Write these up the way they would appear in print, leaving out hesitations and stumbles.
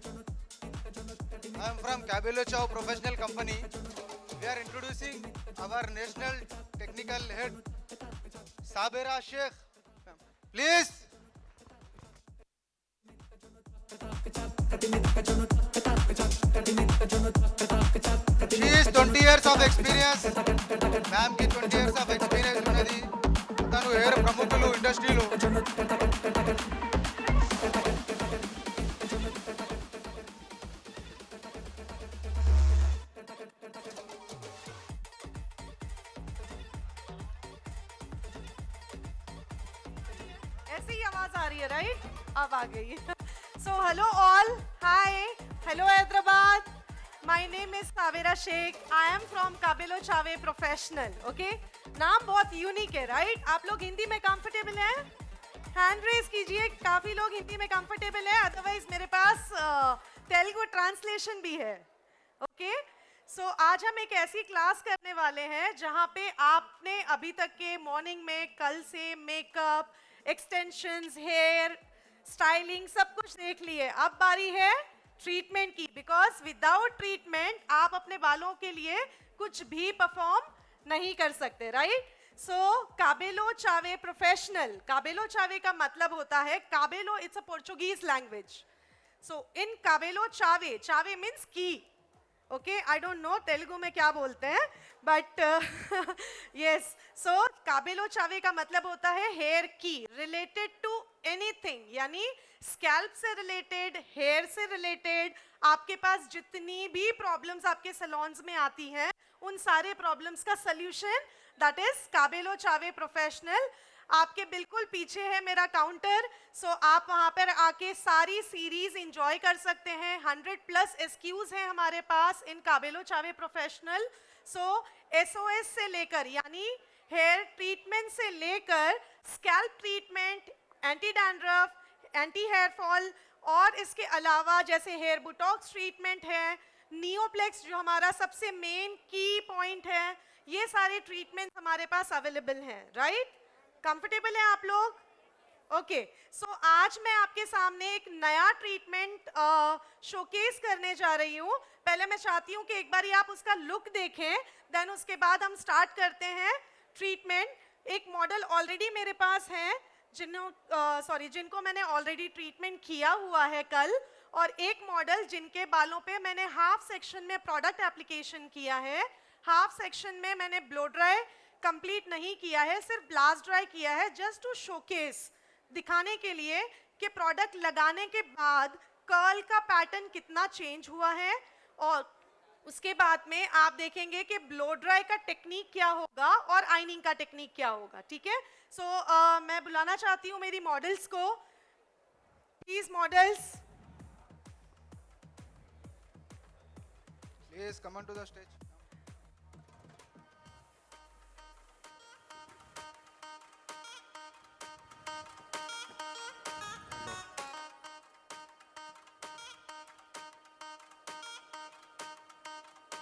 I am from Cabello Chow Professional Company. We are introducing our national technical head, Sabira Sheikh. Please. She is 20 years of experience. Ma'am ki 20 years of experience ఉన్నది. తను hair ప్రముఖులు ఇండస్ట్రీలో. ऐसे ही आवाज आ रही है, right? अब आ गई. So hello all, hi, hello Hyderabad. My name is Sabira Sheikh. I am from Cabello Chave Professional. Okay? नाम बहुत यूनिक है, राइट? आप लोग हिंदी में कंफर्टेबल हैं? हैंड रेज कीजिए. काफी लोग हिंदी में कंफर्टेबल हैं. अदरवाइज मेरे पास तेलुगु ट्रांसलेशन भी है. ओके? सो आज हम एक ऐसी क्लास करने वाले हैं जहां पे आपने अभी तक के मॉर्निंग में कल से मेकअप, एक्सटेंशंस, हेयर स्टाइलिंग सब कुछ देख लिए. अब बारी है ट्रीटमेंट की, बिकॉज विदाउट ट्रीटमेंट आप अपने बालों के लिए कुछ भी परफॉर्म नहीं कर सकते, राइट? सो काबेलो चावे प्रोफेशनल. काबेलो चावे का मतलब होता है, काबेलो इट्स अ पोर्चुगीज लैंग्वेज. सो इन काबेलो चावे, चावे मीन्स की. Okay, I don't know Telugu में क्या बोलते हैं, बट यस. सो काबेलो चावे का मतलब होता है हेयर की, रिलेटेड टू एनीथिंग, यानी स्कैल्प से रिलेटेड, हेयर से रिलेटेड. आपके पास जितनी भी प्रॉब्लम्स आपके सैलून्स में आती हैं, उन सारे प्रॉब्लम्स का सोल्यूशन, दैट इज काबेलो चावे प्रोफेशनल. आपके बिल्कुल पीछे है मेरा काउंटर. सो आप वहां पर आके सारी सीरीज एंजॉय कर सकते हैं. 100+ एसक्यूज हैं हमारे पास इन काबेलो चावे प्रोफेशनल. सो एसओएस से लेकर, यानी हेयर ट्रीटमेंट से लेकर scalp treatment, anti dandruff, anti hair fall, और इसके अलावा जैसे हेयर बुटॉक्स ट्रीटमेंट है, नियोप्लेक्स जो हमारा सबसे मेन की पॉइंट है, ये सारे ट्रीटमेंट हमारे पास अवेलेबल हैं, राइट? कंफर्टेबल हैं आप लोग? ओके. सो आज मैं आपके सामने एक नया ट्रीटमेंट शोकेस करने जा रही हूँ. पहले मैं चाहती हूँ कि एक बार आप उसका लुक देखें, देन उसके बाद हम स्टार्ट करते हैं ट्रीटमेंट. एक मॉडल ऑलरेडी मेरे पास है जिनको मैंने ऑलरेडी ट्रीटमेंट किया हुआ है कल, और एक मॉडल जिनके बालों पे मैंने हाफ सेक्शन में प्रोडक्ट एप्लीकेशन किया है. हाफ सेक्शन में मैंने ब्लो ड्राई कंप्लीट नहीं किया है, सिर्फ ब्लास्ट ड्राई किया है, जस्ट टू शोकेस, दिखाने के लिए कि प्रोडक्ट लगाने के बाद कर्ल का पैटर्न कितना चेंज हुआ है. और उसके बाद में आप देखेंगे कि ब्लो ड्राई का टेक्निक क्या होगा और आइनिंग का टेक्निक क्या होगा. ठीक है? सो मैं बुलाना चाहती हूँ मेरी मॉडल्स को. Please models, Please come on to the stage.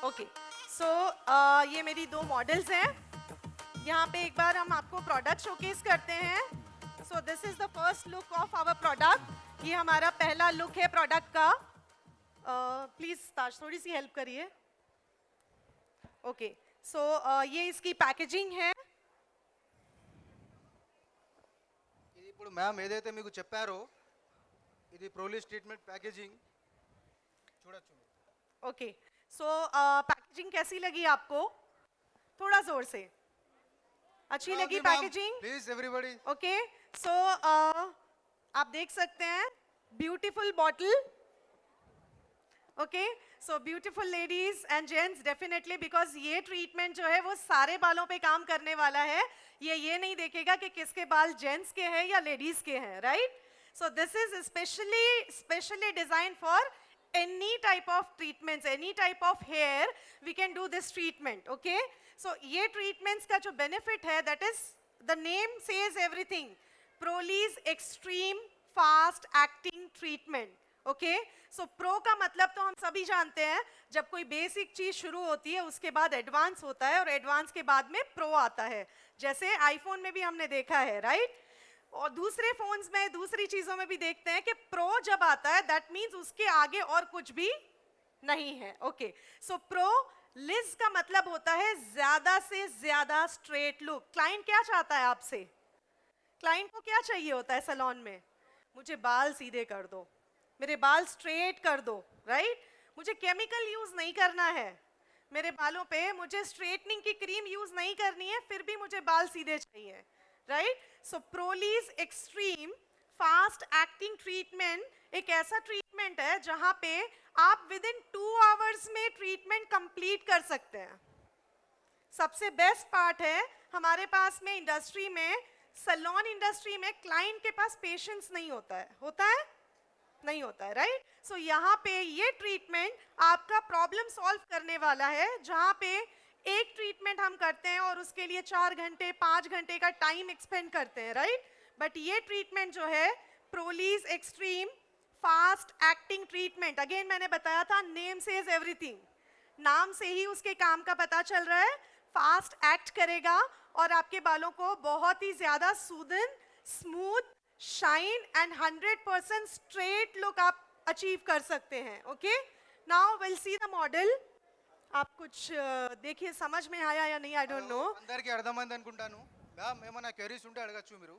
Okay. So ये मेरी दो मॉडल्स हैं. यहाँ पे एक बार हम आपको प्रोडक्ट शोकेस करते हैं. So this is the first look of our product. ये हमारा पहला लुक है प्रोडक्ट का. प्लीज ताज थोड़ी सी हेल्प करिए. ओके. सो ये इसकी पैकेजिंग है. ఇది ఇప్పుడు మ్యామ్ ఏదైతే మీకు చెప్పారో ఇది ప్రోలిస్ ట్రీట్మెంట్ ప్యాకేజింగ్ చూడొచ్చు. ओके. सो पैकेजिंग कैसी लगी आपको? थोड़ा जोर से. अच्छी लगी पैकेजिंग? Please everybody. ओके. सो आप देख सकते हैं beautiful bottle. Okay. So beautiful ladies and gents, definitely, because ये ट्रीटमेंट जो है वो सारे बालों पे काम करने वाला है. ये नहीं देखेगा कि किसके बाल जेंट्स के हैं या लेडीज के हैं, right? So this is specially design for any type of treatments, any type of hair, we can do this treatment. Okay? So ये treatments का जो benefit है, that is, the name says everything. Proli's extreme fast acting treatment. Okay? So pro का मतलब तो हम सभी जानते हैं, जब कोई बेसिक चीज शुरू होती है उसके बाद एडवांस होता है, और एडवांस के बाद में प्रो आता है, जैसे आईफोन में भी हमने देखा है, राइट? और दूसरे फोन्स में दूसरी चीजों में भी देखते हैं कि प्रो जब आता है दैट मींस उसके आगे और कुछ भी नहीं है. ओके, सो प्रो लिज का मतलब होता है ज्यादा से ज्यादा स्ट्रेट लुक. क्लाइंट क्या चाहता है आपसे? क्लाइंट को क्या चाहिए होता है सैलून में? मुझे बाल सीधे कर दो, मेरे बाल स्ट्रेट कर दो, राइट? मुझे केमिकल यूज नहीं करना है मेरे बालों पे, मुझे स्ट्रेटनिंग की क्रीम यूज नहीं करनी है, फिर भी मुझे बाल सीधे चाहिए, राइट? सो प्रोलीज एक्सट्रीम फास्ट एक्टिंग ट्रीटमेंट एक ऐसा ट्रीटमेंट है जहां पे आप विद इन 2 आवर्स में ट्रीटमेंट कंप्लीट कर सकते हैं. सबसे बेस्ट पार्ट है हमारे पास में इंडस्ट्री में, सैलून इंडस्ट्री में क्लाइंट के पास पेशेंस नहीं होता है. होता है? नहीं होता है, राइट? सो यहाँ पे ये ट्रीटमेंट आपका प्रॉब्लम सॉल्व करने वाला है, जहाँ पे एक ट्रीटमेंट हम करते हैं और उसके लिए 4 घंटे 5 घंटे का टाइम एक्सपेंड करते हैं, राइट? बट ये ट्रीटमेंट जो है प्रोलीज extreme fast acting treatment, again मैंने बताया था नेम सेज एवरीथिंग, नाम से ही उसके काम का पता चल रहा है. फास्ट एक्ट करेगा और आपके बालों को बहुत ही ज्यादा Sudan, smooth, shine and 100% straight look आप अचीव कर सकते हैं. Okay, now will see the model. आप कुछ देखिए समझ में आया या नहीं, आई डोंट नो. అందరికీ అర్థమైంది అనుకుంటాను. మ్యామ్ ఏమైనా క్వెరీస్ ఉంటే అడగచ్చు మీరు.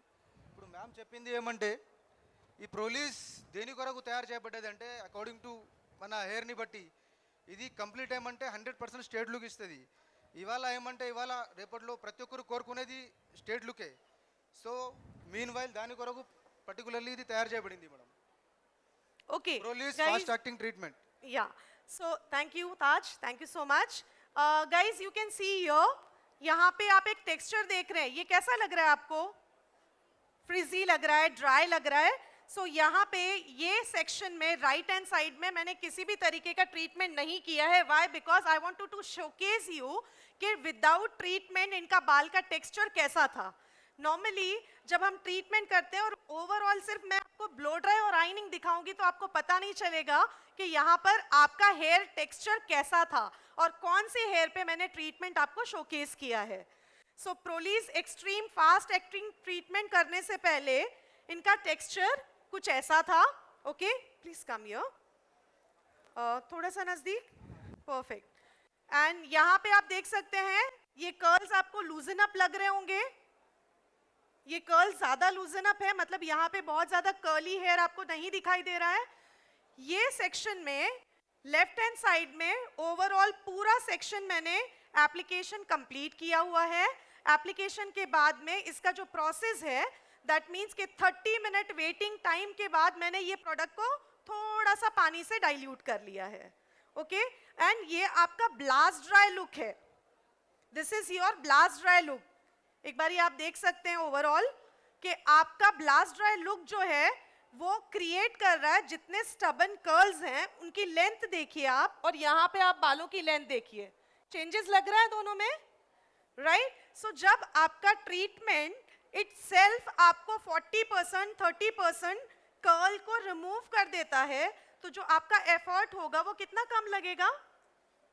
ఇప్పుడు మ్యామ్ చెప్పింది ఏమంటే ఈ ప్రోలీస్ దేని కొరకు తయారు చేయబడ్డది అంటే అకార్డింగ్ టు మన హెయిర్ని బట్టి ఇది కంప్లీట్ ఏమంటే 100% స్ట్రేట్ లుక్ ఇస్తుంది. ఇవాళ ఏమంటే ఇవాళ రేపట్లో ప్రతి ఒక్కరు కోరుకునేది స్ట్రేట్ లుకే. సో మీన్ వైల్ దాని కొరకు పర్టికులర్లీ ఇది తయారు చేయబడింది మేడం. ఓకే ప్రోలీస్ guys, fast acting treatment. yeah, so thank you Taj, thank you so much. Guys, you can see here, यहाँ पे आप एक टेक्सचर देख रहे हैं, ये कैसा लग रहा है आपको? फ्रिजी लग रहा है, ड्राई लग रहा है. सो यहाँ पे ये सेक्शन में राइट हैंड साइड में मैंने किसी भी तरीके का ट्रीटमेंट नहीं किया है. Why? Because I want to showcase you कि विदाउट ट्रीटमेंट इनका बाल का टेक्सचर कैसा था. नॉर्मली जब हम ट्रीटमेंट करते हैं और ओवरऑल सिर्फ मैं आपको ब्लो ड्राई और आइनिंग दिखाऊंगी तो आपको पता नहीं चलेगा कि यहाँ पर आपका हेयर टेक्सचर कैसा था और कौन से हेयर पे मैंने ट्रीटमेंट आपको शोकेस किया है. सो प्रोलीज एक्सट्रीम फास्ट एक्टिंग ट्रीटमेंट करने से पहले इनका टेक्सचर कुछ ऐसा था. ओके, प्लीज कम हियर, थोड़ा सा नजदीक. परफेक्ट. एंड यहाँ पे आप देख सकते हैं ये कर्ल्स आपको लूजन अप लग रहे होंगे. ये कर्ल ज्यादा लूजन अप है, मतलब यहाँ पे बहुत ज्यादा कर्ली हेयर आपको नहीं दिखाई दे रहा है. ये सेक्शन में लेफ्ट हैंड साइड में ओवरऑल पूरा सेक्शन मैंने एप्लीकेशन कंप्लीट किया हुआ है. एप्लीकेशन के बाद में इसका जो प्रोसेस है दैट मीन्स कि 30 मिनट वेटिंग टाइम के बाद मैंने ये प्रोडक्ट को थोड़ा सा पानी से डाइल्यूट कर लिया है. ओके, एंड ये आपका ब्लास्ट ड्राई लुक है. This is your blast dry look. एक बार आप देख सकते हैं ओवरऑल कि आपका ब्लास्ट ड्राई लुक जो है वो क्रिएट कर रहा है. जितने स्टबन कर्ल्स हैं उनकी लेंथ देखिए आप, और यहाँ पे आप बालों की लेंथ देखिए, चेंजेस लग रहा है दोनों में, राइट? सो जब आपका ट्रीटमेंट इटसेल्फ आपको 40% 30% कर्ल को रिमूव कर देता है तो जो आपका एफर्ट होगा वो कितना कम लगेगा?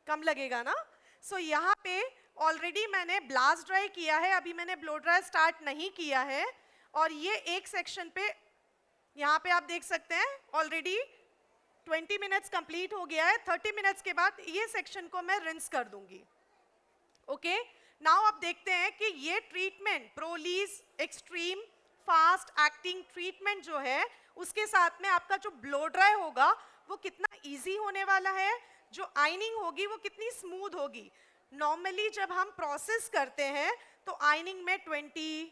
कम लगेगा ना. सो यहाँ पे ऑलरेडी मैंने ब्लास्ट ड्राई किया है, अभी मैंने ब्लो ड्राई स्टार्ट नहीं किया है. और ये एक सेक्शन पे यहाँ पे आप देख सकते हैं ऑलरेडी 20 मिनट्स कंप्लीट हो गया है. 30 मिनट्स के बाद ये सेक्शन को मैं रिंस कर दूंगी. ओके, नाउ आप देखते हैं कि ये ट्रीटमेंट प्रोलीज एक्सट्रीम फास्ट एक्टिंग ट्रीटमेंट जो है उसके साथ में आपका जो ब्लो ड्राई होगा वो कितना इजी होने वाला है, जो आइनिंग होगी वो कितनी स्मूथ होगी. नॉर्मली जब हम प्रोसेस करते हैं तो आइनिंग में 20,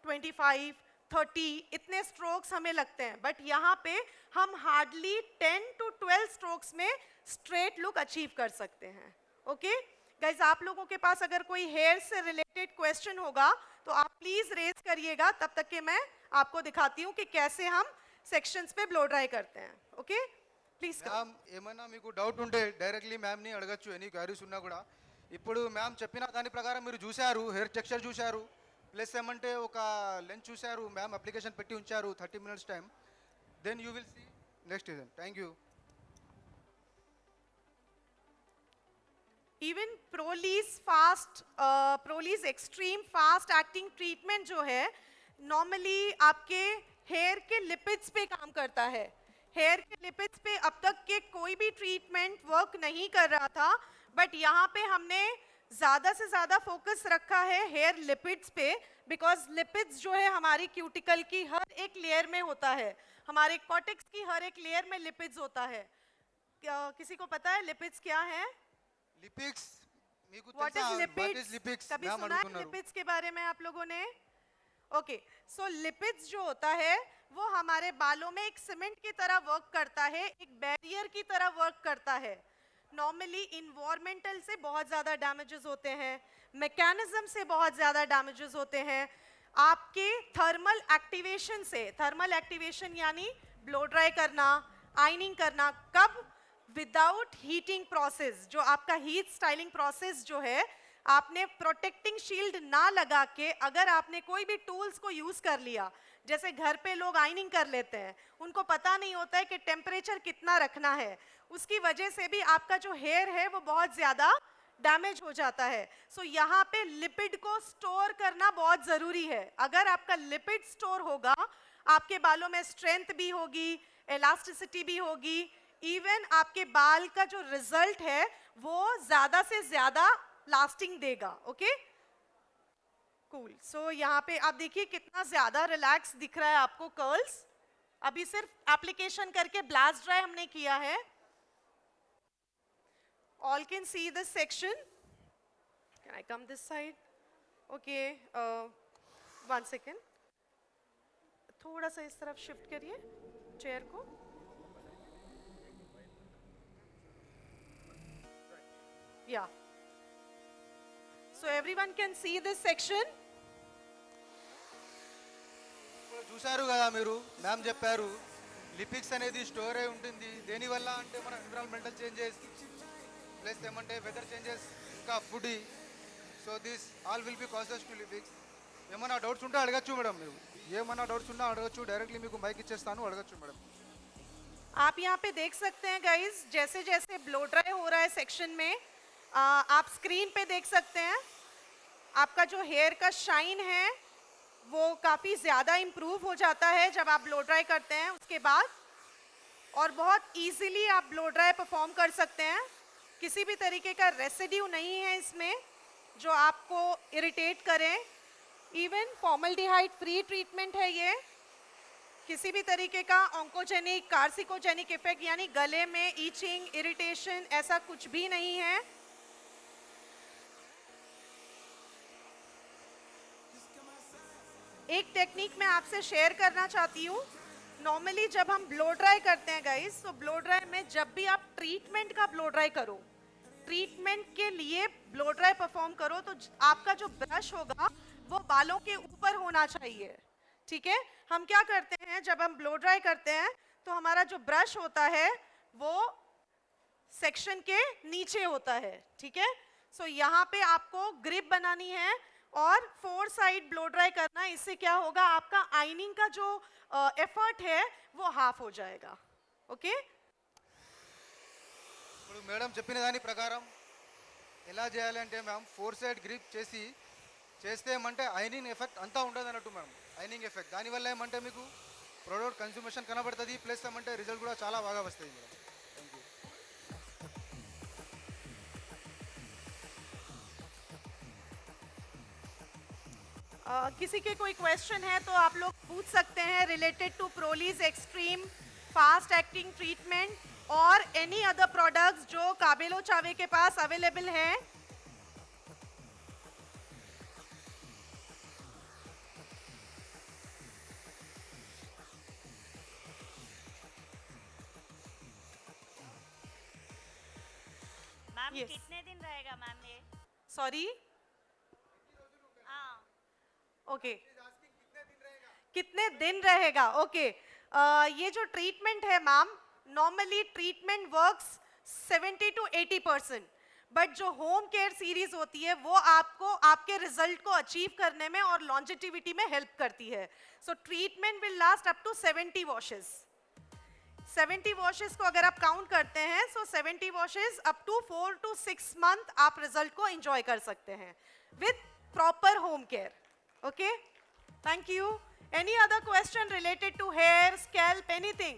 25, 30 इतने स्ट्रोक्स हमें लगते हैं, बट यहाँ पे हम हार्डली 10 to 12 स्ट्रोक्स में स्ट्रेट लुक अचीव कर सकते हैं. ओके गाइज, आप लोगों के पास अगर कोई हेयर से रिलेटेड क्वेश्चन होगा तो आप प्लीज रेज करिएगा, तब तक कि मैं आपको दिखाती हूँ कि कैसे हम सेक्शंस पे ब्लो ड्राई करते हैं. ओके, ప్లీజ్ మ్యామ్ ఏమైనా మీకు డౌట్ ఉంటే డైరెక్ట్లీ మ్యామ్ని అడగచ్చు, ఎనీ క్వైరీస్ ఉన్నా కూడా. ఇప్పుడు మ్యామ్ చెప్పిన దాని ప్రకారం మీరు చూశారు, హెయిర్ టెక్స్చర్ చూశారు, ప్లస్ ఏమంటే ఒక లెన్స్ చూశారు, మ్యామ్ అప్లికేషన్ పెట్టి ఉంచారు 30 minutes time. Then you will see next season. Thank you. Even प्रोलीज एक्सट्रीम फास्ट एक्टिंग ट्रीटमेंट जो है नॉर्मली आपके हेयर के लिपिड्स पे काम करता है। हेयर के लिपिड्स पे अब तक के कोई भी ट्रीटमेंट वर्क नहीं कर रहा था, बट यहाँ पे हमने ज़्यादा से ज़्यादा फोकस रखा है हेयर लिपिड्स पे, बिकॉज लिपिड्स जो है हमारी क्यूटिकल की हर एक लेयर में होता है, हमारे कॉर्टेक्स की हर एक लेयर में लिपिड्स होता है। किसी को पता है लिपिड्स क्या है? लिपिक्स మీకు What తెలుసా? is What lipids? is lipids? कभी मैम सुना है अడుగుతున్నారు. लिपिड्स के बारे में आप लोगों ने? ओके, सो लिपिड्स जो होता है वो हमारे बालों में एक सीमेंट की तरह वर्क करता है, एक बैरियर की तरह वर्क करता है। नॉर्मली इन्वायरमेंटल से बहुत ज़्यादा डैमेजेस होते हैं, मैकेनिज्म से बहुत ज़्यादा डैमेजेस होते हैं, आपके थर्मल एक्टिवेशन से। थर्मल एक्टिवेशन यानी ब्लो ड्राई करना, आयनिंग करना, कब? Without heating process. जो आपका हीट स्टाइलिंग प्रोसेस जो है, आपने प्रोटेक्टिंग शील्ड ना लगा के अगर आपने कोई भी टूल्स को यूज कर लिया, जैसे घर पे लोग आयनिंग कर लेते हैं, उनको पता नहीं होता है कि टेम्परेचर कितना रखना है, उसकी वजह से भी आपका जो हेयर है वो बहुत ज्यादा डैमेज हो जाता है। सो यहाँ पे लिपिड को स्टोर करना बहुत जरूरी है। अगर आपका लिपिड स्टोर होगा, आपके बालों में स्ट्रेंथ भी होगी, इलास्टिसिटी भी होगी, इवन आपके बाल का जो रिजल्ट है वो ज्यादा से ज्यादा लास्टिंग देगा। Okay, cool. सो यहाँ पे आप देखिए कितना ज्यादा रिलैक्स दिख रहा है आपको कर्ल्स। अभी सिर्फ एप्लीकेशन करके ब्लास्ट ड्राई हमने किया है। All can see this section. Can I come this side? Okay, 1 second, थोड़ा सा इस तरफ शिफ्ट करिए चेयर को। Yeah. So everyone can see this section. చూశారు కదా మీరు, మ్యామ్ చెప్పారు లిపిక్స్ అనేది స్టోర్ అయి ఉంటుంది. దేనివల్ల అంటే మన ఎన్విరాన్మెంటల్ చేంజెస్ ప్లస్ ఏమంటే వెదర్ చేంజెస్, ఇంకా food. So this all will be causes to లిపిక్స్. ఏమైనా డౌట్స్ ఉంటే అడగచ్చు మేడం. మీరు ఏమైనా డౌట్స్ ఉన్నా అడగచ్చు, డైరెక్ట్లీ మీకు మైక్ ఇచ్చేస్తాను, అడగచ్చు మేడం. आप यहाँ पे देख सकते हैं गाइस, जैसे जैसे ब्लो ड्राई हो रहा है सेक्शन में, आप स्क्रीन पे देख सकते हैं आपका जो हेयर का शाइन है वो काफ़ी ज़्यादा इम्प्रूव हो जाता है जब आप ब्लो ड्राई करते हैं उसके बाद, और बहुत इजीली आप ब्लो ड्राई परफॉर्म कर सकते हैं। किसी भी तरीके का रेसिड्यू नहीं है इसमें जो आपको इरिटेट करें। इवन फॉर्मल्डिहाइड फ्री ट्रीटमेंट है ये। किसी भी तरीके का ऑन्कोजेनिक, कार्सिकोजेनिक इफेक्ट यानी गले में ईचिंग, इरिटेशन, ऐसा कुछ भी नहीं है। एक टेक्निक मैं आपसे शेयर करना चाहती हूँ। नॉर्मली जब हम ब्लो ड्राई करते हैं गाइस, तो ब्लो ड्राई में जब भी आप ट्रीटमेंट का ब्लो ड्राई करो, ट्रीटमेंट के लिए ब्लो ड्राई परफॉर्म करो, तो आपका जो ब्रश होगा वो बालों के ऊपर होना चाहिए। ठीक है, हम क्या करते हैं जब हम ब्लो ड्राई करते हैं तो हमारा जो ब्रश होता है वो सेक्शन के नीचे होता है। ठीक है, सो यहाँ पे आपको ग्रिप बनानी है और 4 साइड ब्लो ड्राई करना है। इससे क्या होगा, आपका आइनिंग का जो एफर्ट है वो हाफ हो जाएगा। ओके, ఇప్పుడు మేడం చెప్పిన దాని ప్రకారం ఎలా చేయాలంటే మ్యామ్ 4 సైడ్ గ్రిప్ చేస్తే ఏమంటే ఐనింగ్ ఎఫెక్ట్ అంతా ఉండదు అన్నట్టు మేడం. ఐనింగ్ ఎఫెక్ట్ దానివల్ల ఏమంటే మీకు ప్రోడక్ట్ కన్స్యూమేషన్ కనబడుతుంది, ప్లస్ ఏమంటే రిజల్ట్ కూడా చాలా బాగా వస్తుంది మేడం. Thank you. किसी के कोई क्वेश्चन है तो आप लोग पूछ सकते हैं रिलेटेड टू प्रोलीज एक्सट्रीम फास्ट एक्टिंग ट्रीटमेंट और एनी अदर प्रोडक्ट्स जो काबेलो चावे के पास अवेलेबल हैं। Ma'am Yes. कितने दिन रहेगा मैम ये? सॉरी, हाँ ओके, कितने दिन रहेगा? ओके, ये जो ट्रीटमेंट है ma'am, normally treatment works 70 to 80%, but जो होम केयर सीरीज होती है वो आपको आपके रिजल्ट को अचीव करने में और लॉन्जेटिविटी में हेल्प करती है। So treatment will last up to 70 washes. 70 washes को अगर आप काउंट करते हैं, so 70 washes up to 4 to 6 month आप रिजल्ट को एंजॉय कर सकते हैं with proper home care. Okay, Thank you. Any other question related to hair, scalp, anything?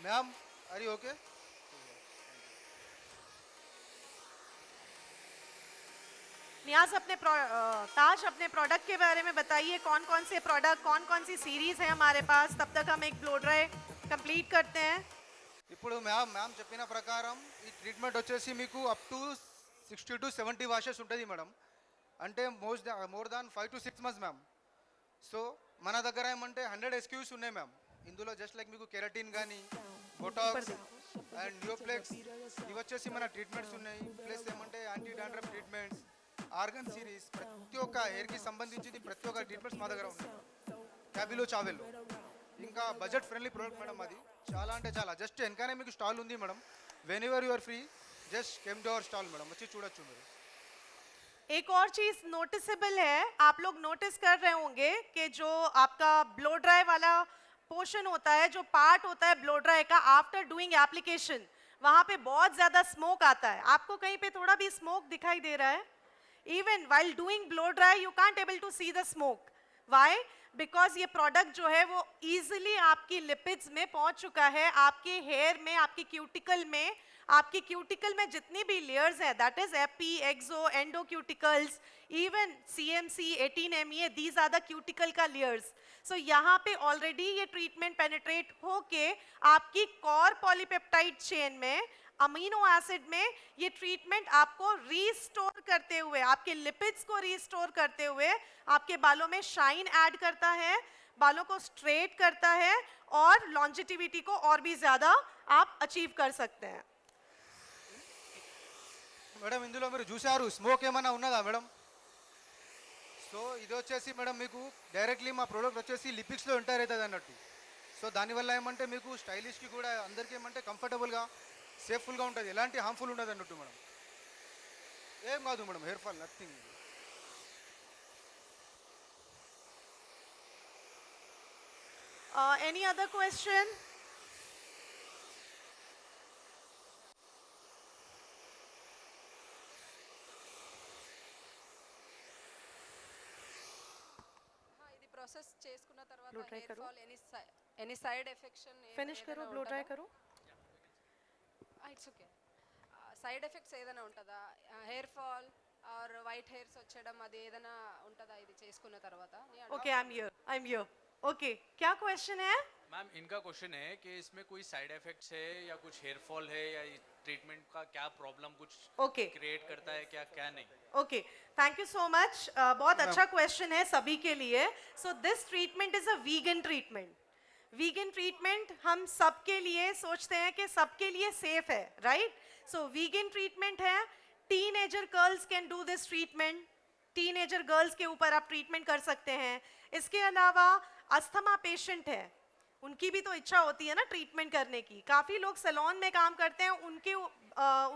Ma'am are you okay? नियाज ताज अपने प्रोडक्ट के बारे में बताइए, कौन कौन से प्रोडक्ट, कौन कौन सी सीरीज है हमारे पास, तब तक हम एक ब्लो ड्राई कंप्लीट करते हैं. ఇప్పుడు మ్యామ్ చెప్పిన ప్రకారం ఈ ట్రీట్మెంట్ వచ్చేసి మీకు అప్ టు 60 to 70 వాషెస్ ఉంటుంది మేడం. అంటే more than 5 to 6 months ma'am. So మన దగ్గర ఏమంటే 100 SKUs ఉన్నాయి మ్యామ్. ఇందులో జస్ట్ లైక్ మీకు కెరటిన్ కానీ, బొటాక్స్ అండ్ న్యూప్లెక్స్ ఇవి వచ్చేసి మన ట్రీట్మెంట్స్ ఉన్నాయి. ప్లస్ ఏమంటే anti dandruff treatments, organ series, ప్రతి ఒక్క హెయిర్కి సంబంధించింది ప్రతి ఒక్క ట్రీట్మెంట్స్ మా దగ్గర ఉన్నాయి క్యాబిలో చావెల్లో. ఇంకా బడ్జెట్ ఫ్రెండ్లీ ప్రోడక్ట్ మేడం అది. చాలా అంటే చాలా. జస్ట్ వెనకనే మీకు స్టాల్ ఉంది madam. Whenever you are free just came to our stall madam, వచ్చి చూడొచ్చు మీరు. एक और चीज नोटिसेबल है, आप लोग नोटिस कर रहे होंगे कि जो आपका ब्लो ड्राई वाला पोर्शन होता है, जो पार्ट होता है ब्लो ड्राई का, आफ्टर डूइंग एप्लीकेशन वहां पे बहुत ज्यादा स्मोक आता है. आपको कहीं पे थोड़ा भी स्मोक दिखाई दे रहा है? Even while doing blow dry you can't able to see the smoke. Why? Because ये प्रोडक्ट जो है वो इजीली आपकी लिपिड्स में पहुंच चुका है, आपके हेयर में, आपकी क्यूटिकल में. आपकी क्यूटिकल में जितनी भी लेयर्स हैं, that is epi, exo, endo cuticles, even CMC, 18ME, these are the cuticle का लेयर्स. सो यहाँ पे ऑलरेडी ये ट्रीटमेंट पेनिट्रेट होके आपकी कॉर पॉलीपेप्टाइड चेन में, अमीनो एसिड में, ये ट्रीटमेंट आपको रीस्टोर करते हुए, आपके लिपिड्स को रीस्टोर करते हुए आपके बालों में शाइन ऐड करता है, बालों को स्ट्रेट करता है और लॉन्जिटिविटी को और भी ज्यादा आप अचीव कर सकते हैं. మేడం ఇందులో మీరు చూసారు స్మోక్ ఏమైనా ఉన్నదా మేడం? సో ఇది వచ్చేసి మేడం మీకు డైరెక్ట్లీ మా ప్రోడక్ట్ వచ్చేసి లిపిక్స్లో ఎంటర్ అవుతుంది అన్నట్టు. సో దానివల్ల ఏమంటే మీకు స్టైలిష్కి కూడా అందరికీ ఏమంటే కంఫర్టబుల్గా, సేఫ్ఫుల్గా ఉంటుంది. ఎలాంటి హార్మ్ఫుల్ ఉండదు అన్నట్టు మేడం. ఏం కాదు madam, hair fall nothing. Any other question? ఇది ప్రాసెస్ చేసుకున్న తర్వాత Blow dry హెయిర్ करो. Fall any side affection finish करो, ब्लो ड्राई करो. It's okay. సైడ్ ఎఫెక్ట్స్ ఏదైనా ఉంటుందా? Hair fall or white hairs వచ్చేయడం అది ఏదైనా ఉంటుందా ఇది చేసుకున్న తర్వాత? Okay, I am here. Okay, क्या क्वेश्चन है? मैम इनका क्वेश्चन है कि इसमें कोई साइड इफेक्ट्स है या कुछ हेयर फॉल है या ट्रीटमेंट का क्या प्रॉब्लम कुछ ओके क्रिएट करता है क्या क्या नहीं? Okay, thank you so much. बहुत अच्छा क्वेश्चन है सभी के लिए. So this treatment is a vegan treatment. Vegan treatment हम सबके लिए सोचते हैं कि सबके लिए सेफ है, राइट? सो वीगन ट्रीटमेंट है. Teenager girls can do this treatment. Teenager girls के ऊपर आप ट्रीटमेंट कर सकते हैं. इसके अलावा अस्थमा पेशेंट है, उनकी भी तो इच्छा होती है ना ट्रीटमेंट करने की. काफ़ी लोग सैलून में काम करते हैं,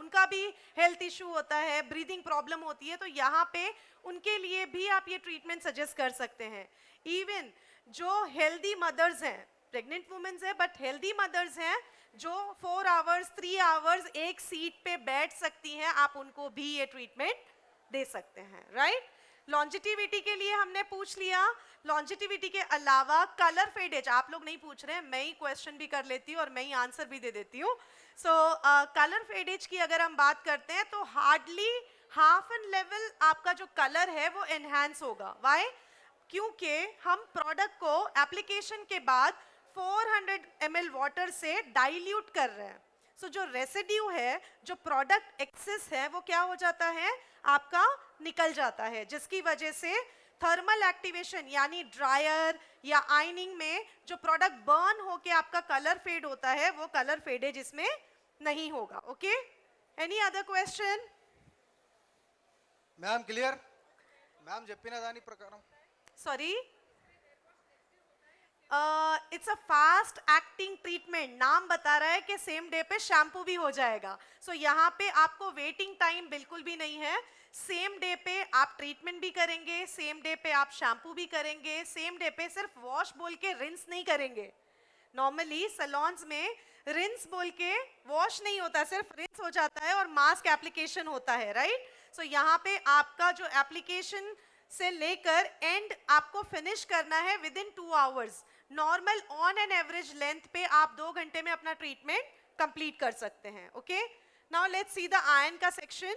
उनका भी हेल्थ इशू होता है, ब्रीदिंग प्रॉब्लम होती है, तो यहाँ पे उनके लिए भी आप ये ट्रीटमेंट सजेस्ट कर सकते हैं. इवन जो हेल्दी मदर्स हैं, प्रेग्नेंट वुमेन्स हैं बट हेल्दी मदर्स हैं, जो 4 आवर्स 3 आवर्स एक सीट पे बैठ सकती हैं, आप उनको भी ये ट्रीटमेंट दे सकते हैं, राइट? लॉन्जिटिविटी के लिए हमने पूछ लिया. लॉन्जिटिविटी के अलावा कलर फेडेज आप लोग नहीं पूछ रहे हैं, मैं ही क्वेश्चन भी कर लेती हूँ और मैं ही आंसर भी दे देती हूँ. सो कलर फेडेज की अगर हम बात करते हैं तो हार्डली हाफ एन लेवल आपका जो कलर है वो एनहांस होगा. वाई? क्योंकि हम प्रोडक्ट को एप्लीकेशन के बाद 400 ml वाटर से डाइल्यूट कर रहे हैं. सो जो रेसिड्यू है, जो प्रोडक्ट एक्सेस है, वो क्या हो जाता है? आपका निकल जाता है, जिसकी वजह से थर्मल एक्टिवेशन यानी ड्रायर या आयनिंग में जो प्रोडक्ट बर्न होके आपका कलर फेड होता है, वो कलर फेडेज इसमें नहीं होगा. Okay, any other question? Ma'am clear? Ma'am చెప్పిన దాని ప్రకారం sorry, it's a fast acting treatment. नाम बता रहा है कि सेम डे पे शैम्पू भी हो जाएगा. सो यहाँ पे आपको वेटिंग टाइम बिल्कुल भी नहीं है. सेम डे पे आप ट्रीटमेंट भी करेंगे, सेम डे पे आप शैम्पू भी करेंगे, सेम डे पे सिर्फ वॉश बोल के रिंस नहीं करेंगे. नॉर्मली सैलून्स में रिंस बोल के वॉश नहीं होता, सिर्फ रिंस हो जाता है और मास्क एप्लीकेशन होता है, राइट? सो यहाँ पे आपका जो एप्लीकेशन से लेकर एंड आपको फिनिश करना है with in 2 hours. Normal on an average length पे आप 2 घंटे में अपना ट्रीटमेंट कंप्लीट कर सकते हैं. Okay, now let's see the ion का सेक्शन.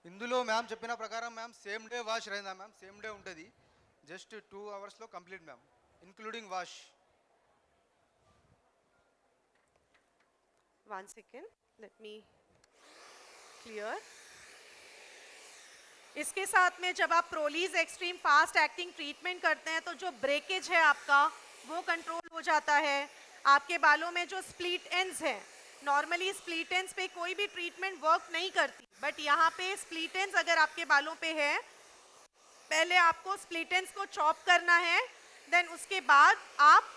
ఇందులో మ్యామ్ చెప్పిన ప్రకారం మ్యామ్ సేమ్ డే వాష్ రైందా మ్యామ్, సేమ్ డే ఉంటుంది. జస్ట్ 2 అవర్స్లో complete ma'am, including wash. 1 second, let me clear. इसके साथ में जब आप प्रोलीज एक्सट्रीम फास्ट एक्टिंग ट्रीटमेंट करते हैं तो जो ब्रेकेज है आपका वो कंट्रोल हो जाता है. आपके बालों में जो स्प्लिट एंड्स हैं, नॉर्मली स्प्लिट एंड्स पे कोई भी ट्रीटमेंट वर्क नहीं करती, बट यहाँ पे स्प्लिट एंड्स अगर आपके बालों पे है, पहले आपको स्प्लिट एंड्स को चॉप करना है, देन उसके बाद आप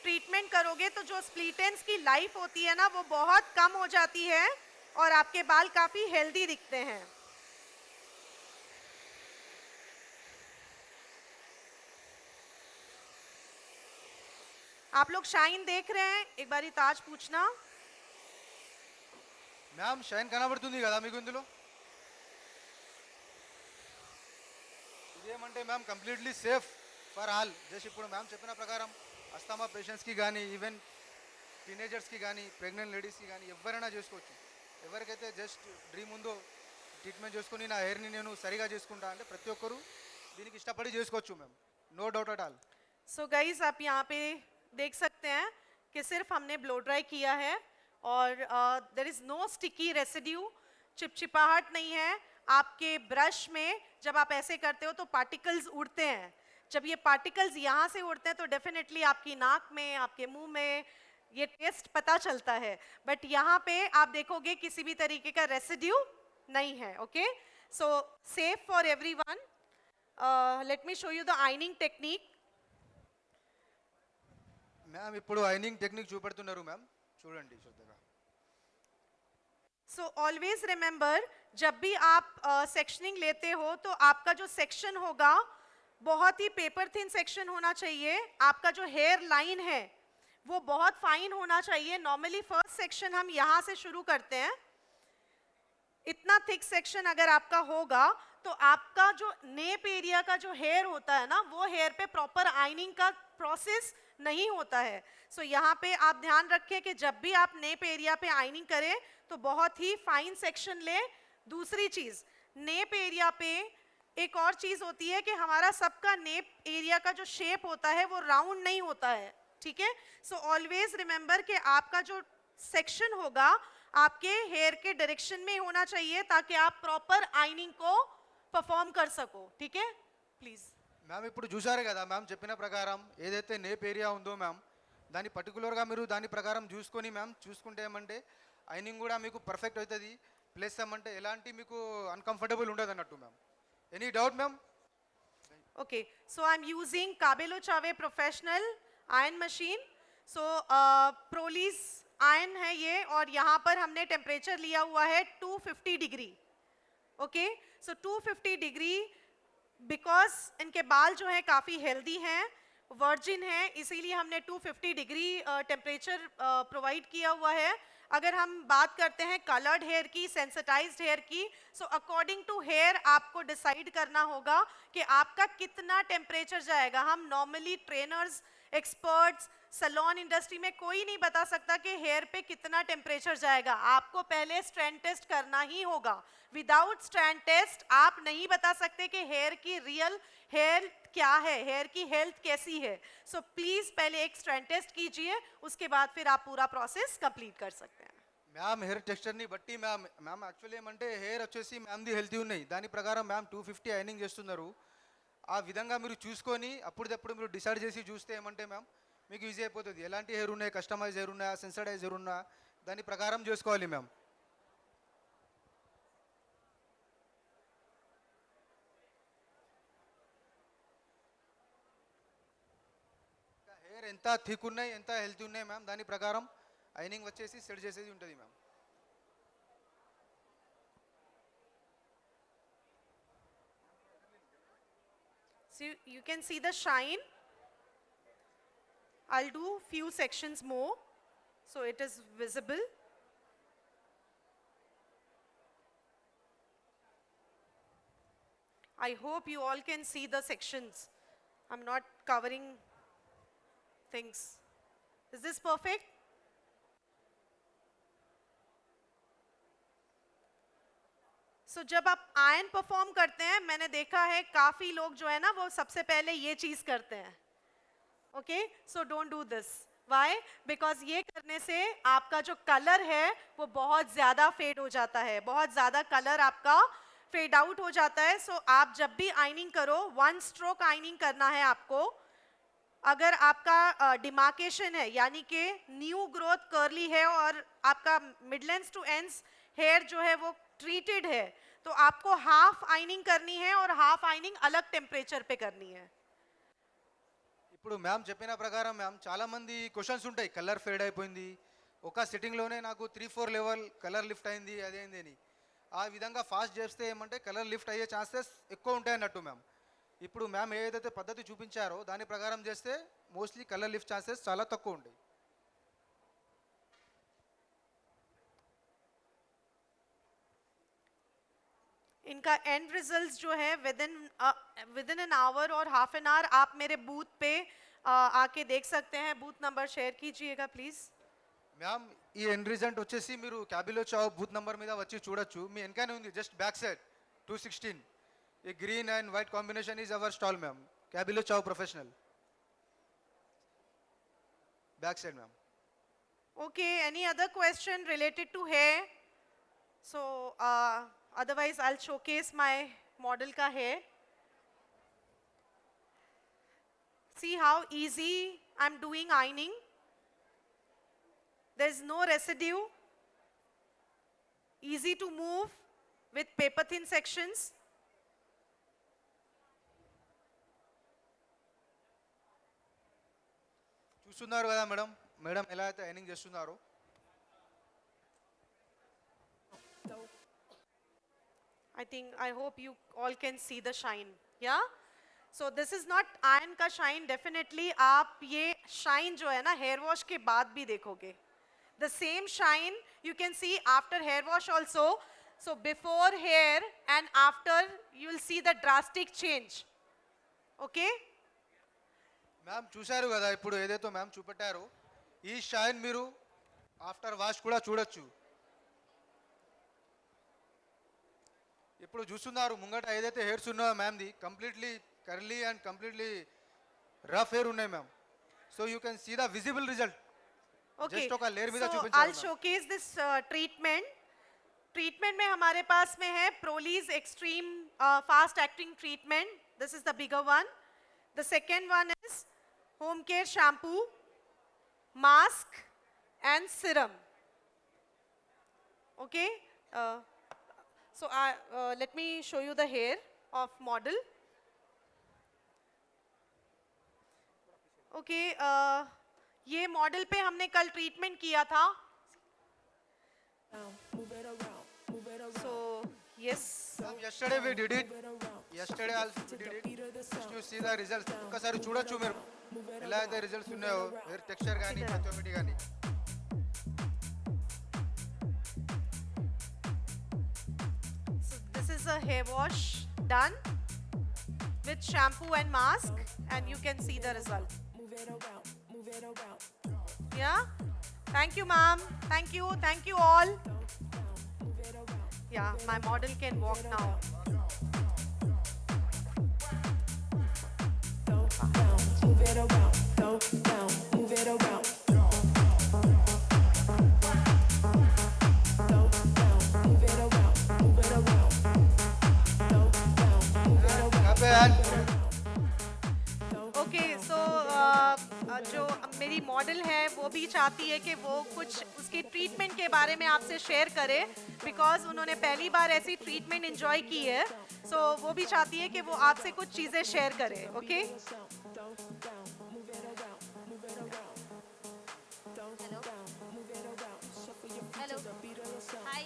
ट्रीटमेंट करोगे तो जो स्प्लिट एंड्स की लाइफ होती है ना वो बहुत कम हो जाती है और आपके बाल काफ़ी हेल्दी दिखते हैं. आप लोग शाइन देख रहे हैं? एक बारी ताज पूछना. మ్యామ్ షైన్ కనబడుతుంది కదా మీకు ఇందులో? ఇదేమంటే ma'am completely safe for all. Just ఇప్పుడు మ్యామ్ చెప్పిన ప్రకారం అస్తామా పేషెంట్స్కి కానీ, ఈవెన్ టీనేజర్స్కి కానీ, ప్రెగ్నెంట్ లేడీస్కి కానీ ఎవరైనా చేసుకోవచ్చు. ఎవరికైతే జస్ట్ డ్రీమ్ ఉందో ట్రీట్మెంట్ చేసుకొని నా హెయిర్ని నేను సరిగా చేసుకుంటా అంటే ప్రతి ఒక్కరు దీనికి ఇష్టపడి చేసుకోవచ్చు ma'am, no doubt at all. So guys आप यहाँ पे देख सकते हैं कि सिर्फ हमने ब्लो ड्राई किया है और there is no sticky residue, चिपचिपाहट नहीं है. आपके ब्रश में जब आप ऐसे करते हो तो पार्टिकल्स उड़ते हैं. जब ये पार्टिकल्स यहाँ से उड़ते हैं तो डेफिनेटली आपकी नाक में, आपके मुंह में ये टेस्ट पता चलता है, बट यहाँ पे आप देखोगे किसी भी तरीके का रेसिड्यू नहीं है. Okay, so safe for everyone. Let me show you the ironing technique. Ma'am ఇప్పుడు ఐనింగ్ టెక్నిక్ చూపెడుతున్నారు మ్యామ్, చూడండి శ్రద్ధగా. सो ऑलवेज रिमेंबर, जब भी आप सेक्शनिंग लेते हो तो आपका जो सेक्शन होगा बहुत ही पेपर थिन सेक्शन होना चाहिए. आपका जो हेयर लाइन है वो बहुत फाइन होना चाहिए. नॉर्मली फर्स्ट सेक्शन हम यहाँ से शुरू करते हैं. इतना थिक सेक्शन अगर आपका होगा तो आपका जो नेप एरिया का जो हेयर होता है ना वो हेयर पे प्रॉपर आइनिंग का प्रोसेस नहीं होता है. सो यहाँ पे आप ध्यान रखें कि जब भी आप नेप एरिया पे आइनिंग करें तो बहुत ही फाइन सेक्शन ले. दूसरी चीज़, नेप एरिया पे एक और चीज़ होती है कि हमारा सबका नेप एरिया का जो शेप होता है वो राउंड नहीं होता है. ठीक है, सो ऑलवेज रिमेंबर कि आपका जो सेक्शन होगा आपके हेयर के डायरेक्शन में होना चाहिए ताकि आप प्रॉपर आइनिंग को परफॉर्म कर सको. ठीक है, प्लीज़. మ్యామ్ ఇప్పుడు చూసారు కదా మ్యామ్ చెప్పిన ప్రకారం ఏదైతే నేప్ ఏరియా ఉందో మ్యామ్ దాన్ని పర్టికులర్గా మీరు దాని ప్రకారం చూసుకొని మ్యామ్ చూసుకుంటే ఏమంటే ఐనింగ్ కూడా మీకు పర్ఫెక్ట్ అవుతుంది. ప్లస్ ఏమంటే ఎలాంటి మీకు అన్కంఫర్టబుల్ ఉండదు అన్నట్టు ma'am. Any doubt ma'am? Okay, so I'm using Cabello Chave Professional iron machine. So Prolies iron है ये और यहाँ पर हमने टेम्परेचर लिया हुआ है 250 degree. Okay, so 250 degree because इनके बाल जो है काफ़ी हेल्दी हैं, वर्जिन हैं, इसीलिए हमने 250 डिग्री टेम्परेचर प्रोवाइड किया हुआ है. अगर हम बात करते हैं कलर्ड हेयर की, सेंसिटाइज्ड हेयर की, सो अकॉर्डिंग टू हेयर आपको डिसाइड करना होगा कि आपका कितना टेम्परेचर जाएगा. हम normally trainers, experts, salon industry में कोई नहीं बता सकता कि हेयर पे कितना टेम्परेचर जाएगा. आपको पहले स्ट्रैंड टेस्ट करना ही होगा. विदाउट स्ट्रैंड टेस्ट आप नहीं बता सकते कि हेयर की रियल हेयर क्या है, हेयर की हेल्थ कैसी है. सो प्लीज़ पहले एक स्ट्रैंड टेस्ट कीजिए, उसके बाद फिर आप पूरा प्रोसेस कंप्लीट कर सकते हैं. మ్యామ్ హెయిర్ టెక్స్చర్ని బట్టి మ్యామ్ యాక్చువల్లీ ఏమంటే హెయిర్ వచ్చేసి మ్యామ్ది హెల్తీ ఉన్నాయి, దాని ప్రకారం మ్యామ్ 250 ఐనింగ్ చేస్తున్నారు. ఆ విధంగా మీరు చూసుకొని అప్పుడప్పుడు మీరు డిసైడ్ చేసి చూస్తే ఏమంటే మ్యామ్ మీకు ఈజీ అయిపోతుంది. ఎలాంటి హెయిర్ ఉన్నాయి, కస్టమైజ్ హెయిర్ ఉన్నాయా, సెన్సిటైజ్ హెయిర్ ఉన్నా, దాని ప్రకారం చేసుకోవాలి మ్యామ్. హెయిర్ ఎంత థిక్ ఉన్నాయి, ఎంత హెల్తీ ఉన్నాయి మ్యామ్, దాని ప్రకారం ఐనింగ్ వచ్చేసి సెట్ చేసేది ఉంటుంది ma'am. So you can see the shine. I'll do few sections more so it is visible. I hope you all can see the sections. I'm not covering things. Is this perfect? So जब आप ion perform करते हैं, मैंने देखा है काफी लोग जो है ना वो सबसे पहले ये चीज करते हैं. Okay, so don't do this. Why? Because ये करने से आपका जो कलर है वो बहुत ज्यादा फेड हो जाता है, बहुत ज्यादा कलर आपका फेड आउट हो जाता है. सो आप जब भी आइनिंग करो, 1 स्ट्रोक आइनिंग करना है आपको. अगर आपका डिमार्केशन है यानी कि न्यू ग्रोथ कर्ली है और आपका मिडलेंस टू एंड्स हेयर जो है वो ट्रीटेड है, तो आपको हाफ आइनिंग करनी है और हाफ आइनिंग अलग टेम्परेचर पे करनी है. ఇప్పుడు మ్యామ్ చెప్పిన ప్రకారం మ్యామ్ చాలా మంది క్వశ్చన్స్ ఉంటాయి, కలర్ ఫేడ్ అయిపోయింది, ఒక సిట్టింగ్లోనే నాకు 3-4 లెవెల్ కలర్ లిఫ్ట్ అయింది అదేంది అని. ఆ విధంగా ఫాస్ట్ చేస్తే ఏమంటే కలర్ లిఫ్ట్ అయ్యే ఛాన్సెస్ ఎక్కువ ఉంటాయి అన్నట్టు మ్యామ్. ఇప్పుడు మ్యామ్ ఏదైతే పద్ధతి చూపించారో దాని ప్రకారం చేస్తే మోస్ట్లీ కలర్ లిఫ్ట్ ఛాన్సెస్ చాలా తక్కువ ఉంటాయి. इनका एंड रिजल्ट्स जो है विद इन एन आवर और हाफ एन आवर आप मेरे बूथ पे आके देख सकते हैं. बूथ नंबर शेयर कीजिएगा प्लीज. మ్యామ్ ఈ ఎండ్ రిజల్ట్ వచ్చేసి మీరు క్యాబిలో చావ్ బూత్ నెంబర్ మీద వచ్చి చూడొచ్చు. మీ వెనకనే ఉంది జస్ట్ బ్యాక్ సైడ్ 216. ఈ green and white combination is our stall ma'am, క్యాబిలో చావ్ professional. Back side ma'am. Okay, any other question related to hair? So otherwise I'll showcase my model ka hair. See how easy I'm doing ironing. There's no residue. Easy to move with paper thin sections. చూస్తున్నారు కదా madam, madam ఎలా అయితే ironing చేస్తున్నారు. I hope you all can see the shine. Yeah? So this is not iron का shine. Definitely आप ये shine जो है ना hair wash के बाद भी देखोगे. The same shine you can see after hair wash also. So before hair and after you will see the drastic change. Okay? Ma'am చూశారు కదా ఇప్పుడు ఏదైతే మ్యామ్ చూపెట్టారో ఈ షైన్ మీరు ఆఫ్టర్ వాష్ కూడా చూడొచ్చు. ఇప్పుడు చూస్తున్నారు ముంగట ఏదైతే హెయిర్స్ ఉన్నాయో మ్యామ్ది completely curly and completely rough hair ఉన్నాయి ma'am. So you can see the visible result. Okay. Just ఒక లేయర్ మీద So చూపించారు I'll showcase this treatment. Treatment में हमारे पास में है Proli's Extreme Fast Acting Treatment. This is the bigger one. The second one is Home Care Shampoo, Mask and Serum. Okay. So let me show you the hair of model. Okay. ये model पे हमने कल treatment किया था. So yes. yesterday we did it. Yesterday also we did it. Just you see the results. ఒక్కసారి చూడొచ్చు మీరు ఎలా అయితే రిజల్ట్స్ ఉన్నాయో హెయిర్ టెక్స్చర్ కానీ ప్రతి ఒక్కటి కానీ. So this is a hair wash done with shampoo and mask, and you can see the result. Yeah. Thank you, ma'am. Thank you. Thank you all. Yeah, my model can walk now. Move it around, go down, move it around. Go down, move it around, move it around. Go down, move it around. यहाँ पे hand. Okay so जो मेरी model है वो भी चाहती है कि वो कुछ उसकी ट्रीटमेंट के बारे में आपसे शेयर करे, बिकॉज उन्होंने पहली बार ऐसी ट्रीटमेंट एंजॉय की है. सो वो भी चाहती है कि वो आपसे कुछ चीज़ें शेयर करे. ओके हेलो हाय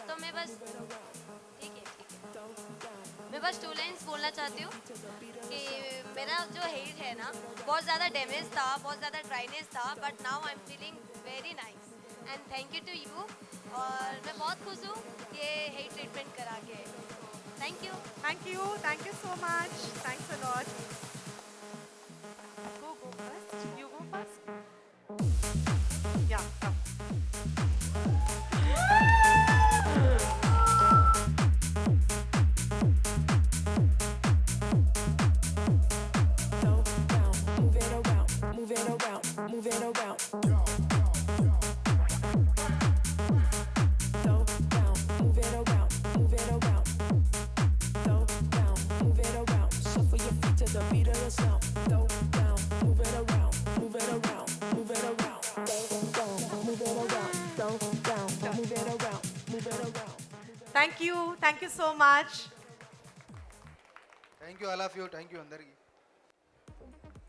तो मैं बस ठीक है मैं बस 2 लाइन्स बोलना चाहती हूँ कि मेरा जो हेयर है ना बहुत ज़्यादा डैमेज था, बहुत ज़्यादा ड्राइनेस था, but now I am feeling very nice and thank you to you. और मैं बहुत खुश हूँ ये हेयर ट्रीटमेंट करा के. Thank you. Thank you so much. Thanks a lot. Go first. You go first. Yeah, come. Go down, move it around, move it around, move it around. Go down, move it around, move it around. Go down, move it around. Shuffle your feet to the beat of the sound. Go down, move it around, move it around, move it around. Go down, move it around. Go down, move it around, move it around. Thank you so much. Thank you all of you, thank you అందరికి.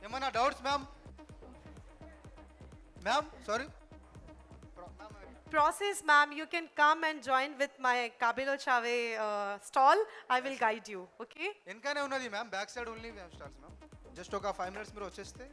ఏమన్నా doubts ma'am? Ma'am sorry. Process, ma'am, you can come and join with my Kabelo Chave stall. I will guide you, okay? వెనకనే ఉన్నది ma'am, back side only ma'am stalls ma'am. Just ఒక 5 minutes మీరు వచ్చేస్తే